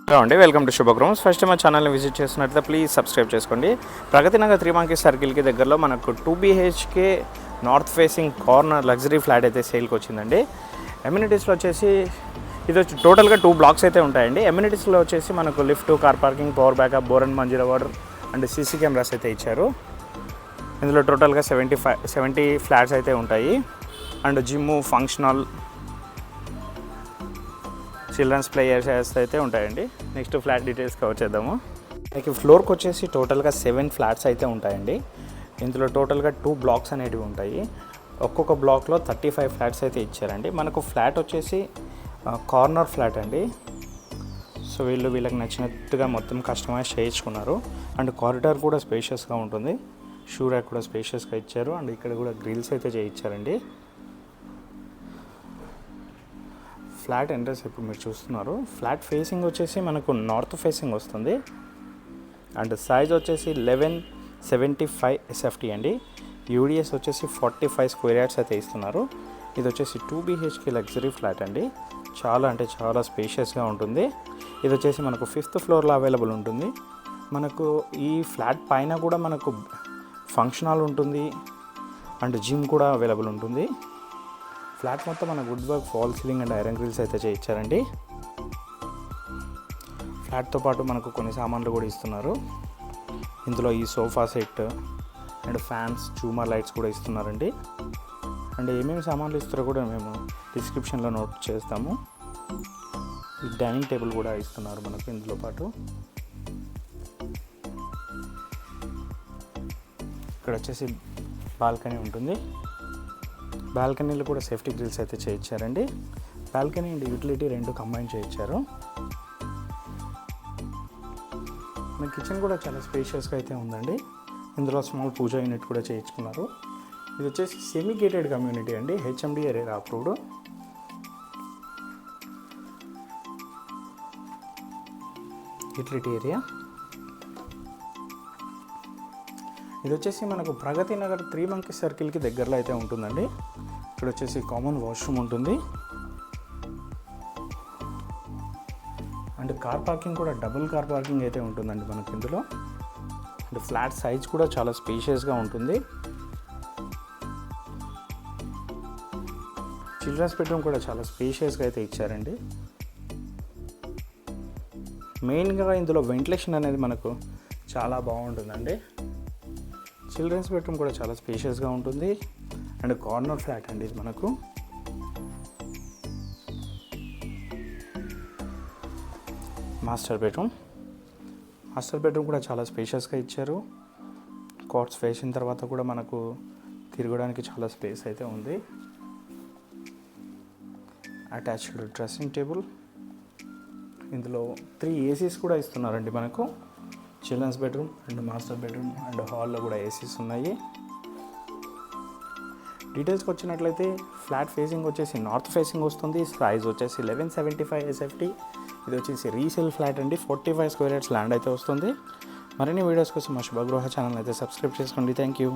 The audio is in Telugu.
హలో అండి, వెల్కమ్ టు శుభగ్రూమ్స్. ఫస్ట్ మా ఛానల్ని విజిట్ చేస్తున్నట్లయితే ప్లీజ్ సబ్స్క్రైబ్ చేసుకోండి. ప్రగతి నగర్ 3 Monkeys సర్కిల్కి దగ్గరలో మనకు 2 BHK north facing corner luxury flat అయితే సేల్కి వచ్చిందండి. ఎమ్యూనిటీస్లో వచ్చేసి ఇది వచ్చి టోటల్గా 2 బ్లాక్స్ అయితే ఉంటాయండి. ఎమ్యూనిటీస్లో వచ్చేసి మనకు lift, car parking, power backup, bore and Manjeera water and CC cameras అయితే ఇచ్చారు. ఇందులో టోటల్గా 70 ఫ్లాట్స్ అయితే ఉంటాయి. And gym, function hall, children's play areas అయితే ఉంటాయండి. నెక్స్ట్ ఫ్లాట్ డీటెయిల్స్ కవర్ చేద్దాము. మనకి ఫ్లోర్కి వచ్చేసి టోటల్గా 7 ఫ్లాట్స్ అయితే ఉంటాయండి. ఇందులో టోటల్గా 2 బ్లాక్స్ అనేటివి ఉంటాయి. ఒక్కొక్క బ్లాక్లో 35 ఫ్లాట్స్ అయితే ఇచ్చారండి. మనకు ఫ్లాట్ వచ్చేసి కార్నర్ ఫ్లాట్ అండి. సో వీళ్ళకి నచ్చినట్టుగా మొత్తం కస్టమైజ్ చేయించుకున్నారు. అండ్ కారిడార్ కూడా స్పేషియస్గా ఉంటుంది. షూ ర్యాక్ కూడా స్పేషియస్గా ఇచ్చారు. అండ్ ఇక్కడ కూడా గ్రిల్స్ అయితే చేయించారండి. ఫ్లాట్ ఎంట్రన్స్ ఇప్పుడు మీరు చూస్తున్నారు. ఫ్లాట్ ఫేసింగ్ వచ్చేసి మనకు నార్త్ ఫేసింగ్ వస్తుంది. అండ్ సైజ్ వచ్చేసి 1175 SFT అండి. యూడిఎస్ వచ్చేసి 45 స్క్వేర్ యార్డ్స్ అయితే ఇస్తున్నారు. ఇది వచ్చేసి 2 BHK లగ్జరీ ఫ్లాట్ అండి. చాలా అంటే చాలా స్పేషియస్గా ఉంటుంది. ఇది వచ్చేసి మనకు 5th ఫ్లోర్లో అవైలబుల్ ఉంటుంది. మనకు ఈ ఫ్లాట్ పైన కూడా మనకు ఫంక్షన్ హాల్ ఉంటుంది. అండ్ జిమ్ కూడా అవైలబుల్ ఉంటుంది. ఫ్లాట్ మొత్తం మన wood work, false ceiling and iron grills అయితే చేయించారండి. ఫ్లాట్తో పాటు మనకు కొన్ని సామాన్లు కూడా ఇస్తున్నారు. ఇందులో ఈ సోఫా సెట్ అండ్ ఫ్యాన్స్, జూమర్ లైట్స్ కూడా ఇస్తున్నారండి. అండ్ ఏమేమి సామాన్లు ఇస్తారో కూడా మేము డిస్క్రిప్షన్లో నోట్ చేస్తాము. ఈ డైనింగ్ టేబుల్ కూడా ఇస్తున్నారు మనకు ఇందులో పాటు. ఇక్కడ వచ్చేసి బాల్కనీ ఉంటుంది. బాల్కనీలో కూడా సేఫ్టీ గ్రిల్స్ అయితే చేయించారండి. బాల్కనీ అండ్ యూటిలిటీ రెండు కంబైన్ చేయించారు. మన కిచెన్ కూడా చాలా స్పేషియస్గా అయితే ఉందండి. ఇందులో స్మాల్ పూజా యూనిట్ కూడా చేయించుకున్నారు. ఇది వచ్చేసి సెమీ గేటెడ్ కమ్యూనిటీ అండి. HMD area approved. Utility area ఇది వచ్చేసి మనకు ప్రగతి నగర్ 3 Monkeys సర్కిల్కి దగ్గరలో అయితే ఉంటుందండి. ఇక్కడ వచ్చేసి కామన్ వాష్రూమ్ ఉంటుంది. అండ్ కార్ పార్కింగ్ కూడా డబుల్ కార్ పార్కింగ్ అయితే ఉంటుందండి మనకి ఇందులో. అండ్ ఫ్లాట్ సైజ్ కూడా చాలా స్పేషియస్గా ఉంటుంది. చిల్డ్రన్స్ బెడ్రూమ్ కూడా చాలా స్పేషియస్గా అయితే ఇచ్చారండి. మెయిన్గా ఇందులో వెంటిలేషన్ అనేది మనకు చాలా బాగుంటుందండి. చిల్డ్రన్స్ బెడ్రూమ్ కూడా చాలా స్పేషియస్గా ఉంటుంది. అండ్ కార్నర్ ఫ్లాట్ అండి ఇది మనకు. మాస్టర్ బెడ్రూమ్ కూడా చాలా స్పేషియస్గా ఇచ్చారు. కాట్స్ వేసిన తర్వాత కూడా మనకు తిరగడానికి చాలా స్పేస్ అయితే ఉంది. Attached dressing table. ఇందులో 3 ACs కూడా ఇస్తున్నారండి మనకు. Children's bedroom and master bedroom and హాల్లో కూడా ACs ఉన్నాయి. డీటెయిల్స్కి వచ్చినట్లయితే ఫ్లాట్ ఫేసింగ్ వచ్చేసి నార్త్ ఫేసింగ్ వస్తుంది. సైజ్ వచ్చేసి 1175 SFT. ఇది వచ్చేసి రీసేల్ ఫ్లాట్ అండి. 45 స్క్వేర్ యార్డ్స్ ల్యాండ్ అయితే వస్తుంది. మరిన్ని వీడియోస్ కోసం మా శుభగృహ ఛానల్ అయితే సబ్స్క్రైబ్ చేసుకోండి. Thank you.